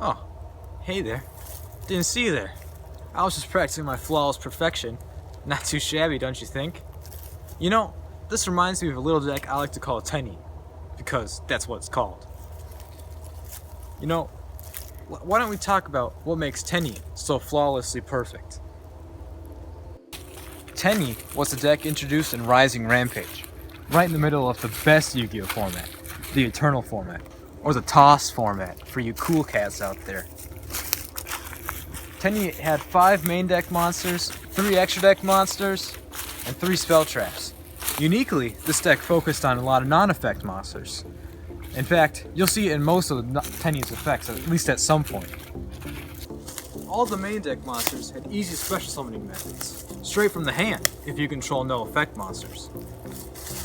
Oh, hey there. Didn't see you there. I was just practicing my flawless perfection. Not too shabby, don't you think? You know, this reminds me of a little deck I like to call Tenyi, because that's what it's called. You know, why don't we talk about what makes Tenyi so flawlessly perfect? Tenyi was a deck introduced in Rising Rampage, right in the middle of the best Yu-Gi-Oh format, the Eternal format, or the Toss format for you cool cats out there. Tenyi had 5 main deck monsters, 3 extra deck monsters, and 3 spell traps. Uniquely, this deck focused on a lot of non-effect monsters. In fact, you'll see it in most of Tenyi's effects, at least at some point. All the main deck monsters had easy special summoning methods, straight from the hand if you control no effect monsters.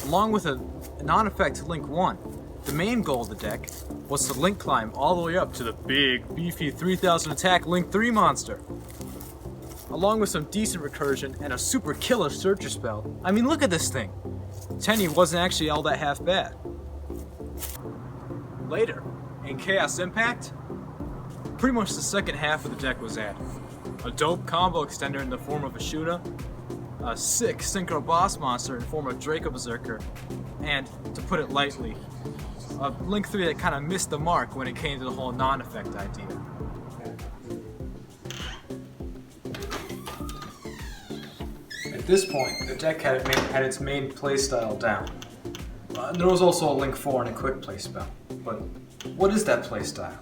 Along with a non-effect Link 1, the main goal of the deck was to Link climb all the way up to the big, beefy 3000 attack Link 3 monster. Along with some decent recursion and a super killer searcher spell. I mean, look at this thing! Tenyi wasn't actually all that half bad. Later, in Chaos Impact, pretty much the second half of the deck was added. A dope combo extender in the form of a Shuda, a sick synchro boss monster in the form of Draco Berserker, and, to put it lightly, a Link 3 that kind of missed the mark when it came to the whole non-effect idea. At this point, the deck had its main playstyle down. There was also a Link 4 and a quick play spell. But what is that playstyle?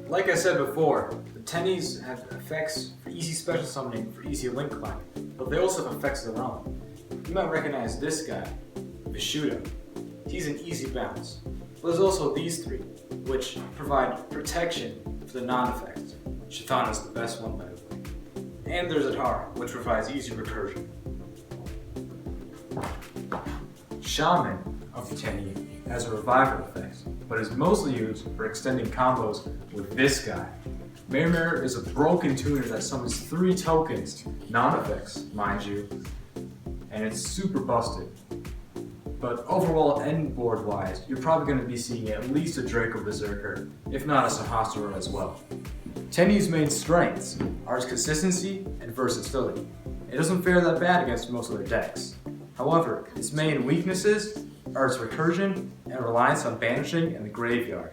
Like I said before, the Tenyis have effects for easy special summoning for easy Link climbing, but they also have effects of their own. You might recognize this guy, Vishuda. He's an easy bounce. But there's also these 3, which provide protection for the non-effects. Chthon is the best one, by the way. And there's Adhara, which provides easy recursion. Shaman of Tenyi has a revival effect, but is mostly used for extending combos with this guy. Mirror is a broken tuner that summons 3 tokens, non-effects, mind you, and it's super busted. But overall, end board wise, you're probably going to be seeing at least a Draco Berserker, if not a Sahasrara as well. Tenyi's main strengths are its consistency and versatility. It doesn't fare that bad against most other decks. However, its main weaknesses are its recursion and reliance on banishing and the graveyard.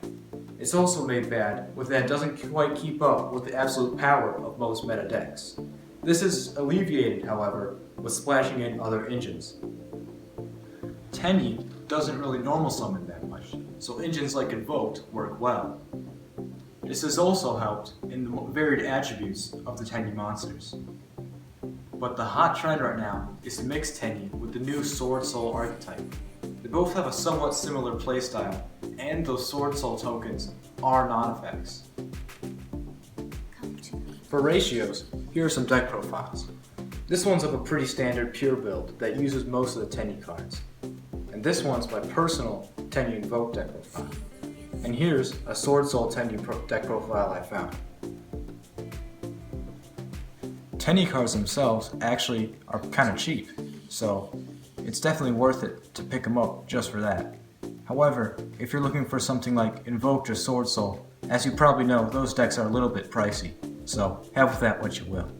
It's also made bad with that it doesn't quite keep up with the absolute power of most meta decks. This is alleviated, however, with splashing in other engines. Tenyi doesn't really normal summon that much, so engines like Invoked work well. This has also helped in the varied attributes of the Tenyi monsters. But the hot trend right now is to mix Tenyi with the new Sword Soul archetype. They both have a somewhat similar playstyle, and those Sword Soul tokens are non-effects. For ratios, here are some deck profiles. This one's of a pretty standard pure build that uses most of the Tenyi cards. And this one's my personal Tenyi Invoke deck profile. And here's a Sword Soul Tenyi deck profile I found. Tenyi cards themselves actually are kind of cheap, so it's definitely worth it to pick them up just for that. However, if you're looking for something like Invoked or Sword Soul, as you probably know, those decks are a little bit pricey, so have with that what you will.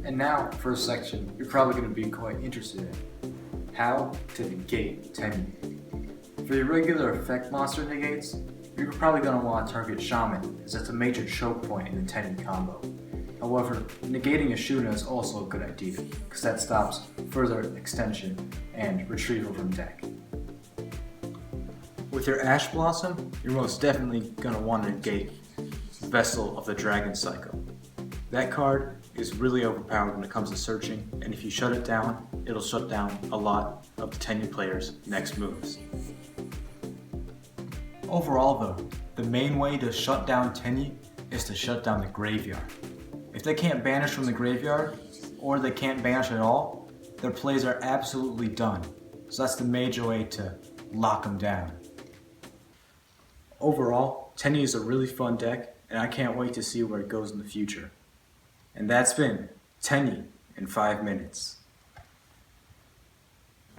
And now, for a section you're probably going to be quite interested in. How to negate Tenyi. For your regular effect monster negates, you're probably going to want to target Shaman, as that's a major choke point in the Tenyi combo. However, negating a Shuda is also a good idea, because that stops further extension and retrieval from deck. With your Ash Blossom, you're most definitely going to want to negate Vessel of the Dragon Cycle. That card is really overpowered when it comes to searching, and if you shut it down, it'll shut down a lot of the Tenyi players' next moves. Overall though, the main way to shut down Tenyi is to shut down the graveyard. If they can't banish from the graveyard, or they can't banish at all, their plays are absolutely done. So that's the major way to lock them down. Overall, Tenyi is a really fun deck, and I can't wait to see where it goes in the future. And that's been Tenyi in 5 minutes.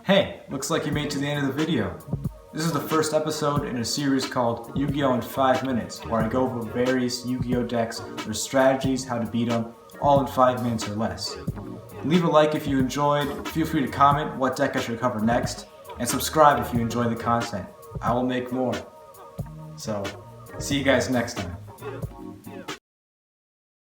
Hey, looks like you made it to the end of the video. This is the first episode in a series called Yu-Gi-Oh! In 5 Minutes, where I go over various Yu-Gi-Oh! Decks, their strategies, how to beat them, all in 5 minutes or less. Leave a like if you enjoyed, feel free to comment what deck I should cover next, and subscribe if you enjoy the content. I will make more. So, see you guys next time.